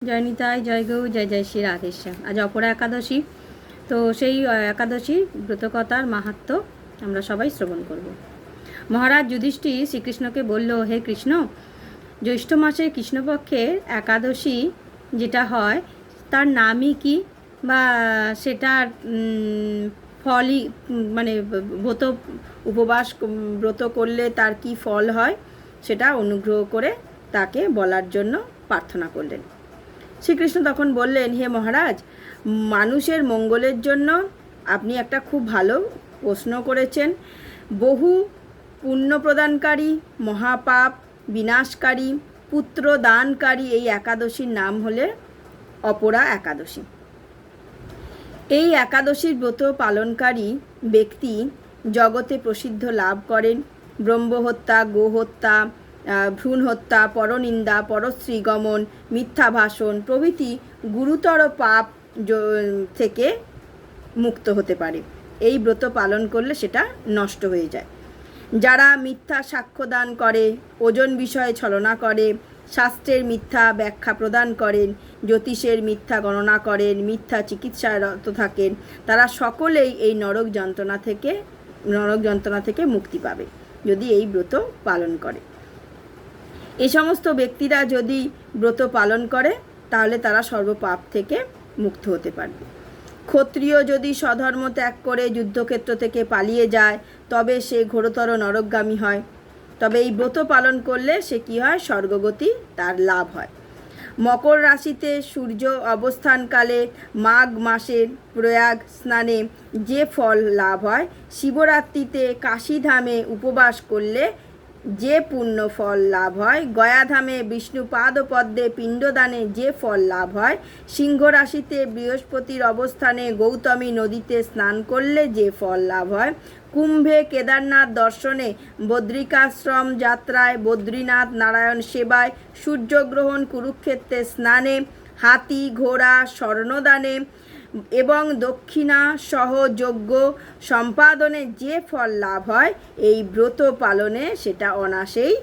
জয় নিতাই, জয় গৌ, জয় জয় শ্রী রাধেশ্যাম। আজ অপরা একাদশী, তো সেই একাদশী ব্রতকথার মাহাত্ম্য আমরা সবাই শ্রবণ করব। মহারাজ যুধিষ্ঠির শ্রীকৃষ্ণকে বলল, হে কৃষ্ণ, জ্যৈষ্ঠ মাসে কৃষ্ণপক্ষের একাদশী যেটা হয় তার নামই কি, বা সেটার ফলই মানে ব্রত উপবাস ব্রত করলে তার কি ফল হয় সেটা অনুগ্রহ করে তাকে বলার জন্য প্রার্থনা করলেন। শ্রীকৃষ্ণ তখন বললেন, হে মহারাজ, মানুষের মঙ্গলের জন্য আপনি একটা খুব ভালো প্রশ্ন করেছেন। বহু পুণ্য প্রদানকারী, মহাপাপ বিনাশকারী, পুত্র দানকারী এই একাদশীর নাম হলে অপরা একাদশী। এই একাদশীর ব্রত পালনকারী ব্যক্তি জগতে প্রসিদ্ধ লাভ করেন। ব্রহ্মহত্যা, গোহত্যা, ভ্রূণ হত্যা, পরনিন্দা, পরশ্রী গমন, মিথ্যা ভাষণ প্রভৃতি গুরুতর পাপ থেকে মুক্ত হতে পারে। এই ব্রত পালন করলে সেটা নষ্ট হয়ে যায়। যারা মিথ্যা সাক্ষ্য দান করে, ওজন বিষয়ে ছলনা করে, শাস্ত্রের মিথ্যা ব্যাখ্যা প্রদান করেন, জ্যোতিষের মিথ্যা গণনা করেন, মিথ্যা চিকিৎসায় রত থাকেন, তারা সকলেই এই নরক যন্ত্রণা থেকে মুক্তি পাবে যদি এই ব্রত পালন করে। এই সমস্ত ব্যক্তিরা যদি ব্রত পালন করে তাহলে তারা সর্বপাপ থেকে মুক্ত হতে পারবে। ক্ষত্রিয় যদি স্বধর্ম ত্যাগ করে যুদ্ধক্ষেত্র থেকে পালিয়ে যায় তবে সে ঘোরতর নরকগামী হয়। তবে এই ব্রত পালন করলে সে কি হয়, স্বর্গগতি তার লাভ হয়। মকর রাশিতে সূর্য অবস্থানকালে মাঘ মাসের প্রয়াগ স্নানে যে ফল লাভ হয়, শিবরাত্রিতে কাশীধামে উপবাস করলে যে পুণ্য ফল লাভ হয়, গয়াধামে বিষ্ণু পাদপদ্মে পিণ্ডদানে যে ফল লাভ হয়, সিংহ রাশিতে বৃহস্পতির অবস্থানে গৌতমী নদীতে স্নান করলে যে ফল লাভ হয়, কুম্ভে কেদারনাথ দর্শনে, বদ্রিকাশ্রম যাত্রায়, বদ্রীনাথ নারায়ণ সেবায়, সূর্যগ্রহণ কুরুক্ষেত্রে স্নানে, হাতি ঘোড়া স্বর্ণদানে এবং দক্ষিণা সহ যজ্ঞ সম্পাদনে যে ফল লাভ হয়, এই ব্রত পালনে সেটা অনায়াসেই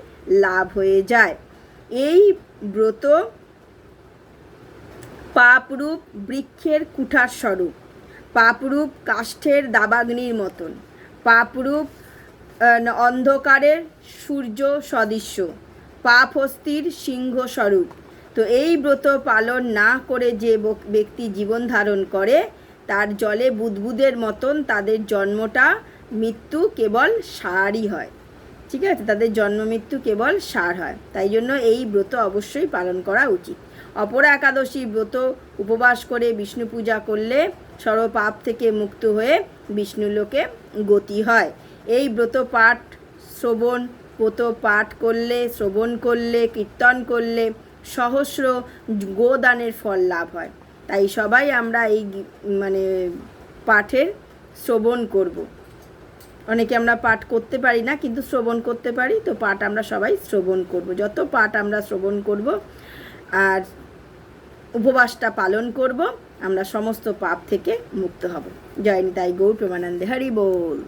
লাভ হয়ে যায়। এই ব্রত পাপরূপ বৃক্ষের কুঠার স্বরূপ, পাপরূপ কাষ্ঠের দাবাগ্নির মতন, পাপরূপ অন্ধকারের সূর্য সদৃশ্য, পাপহস্তির সিংহ স্বরূপ। তো এই ব্রত পালন না করে যে ব্যক্তি জীবন ধারণ করে তার জলে বুদবুদের মতন তাদের জন্মটা মৃত্যু কেবল সারই হয়। ঠিক আছে, তাদের জন্ম মৃত্যু কেবল সার হয়। তাই জন্য এই ব্রত অবশ্যই পালন করা উচিত। অপরা একাদশী ব্রত উপবাস করে বিষ্ণু পূজা করলে সর্বপাপ থেকে মুক্ত হয়ে বিষ্ণুলোকে গতি হয়। এই ব্রত পাঠ করলে, শ্রবণ করলে, কীর্তন করলে সহস্র গোদানের ফল লাভ হয়। তাই সবাই আমরা এই পাঠের শ্রবণ করব। অনেকে আমরা পাঠ করতে পারি না, কিন্তু শ্রবণ করতে পারি। তো পাঠ আমরা সবাই শ্রবণ করব। যত পাঠ আমরা শ্রবণ করব আর উপবাসটা পালন করব, আমরা সমস্ত পাপ থেকে মুক্ত হব। জয় নিতাই গৌর প্রেমানন্দে, হরি বল।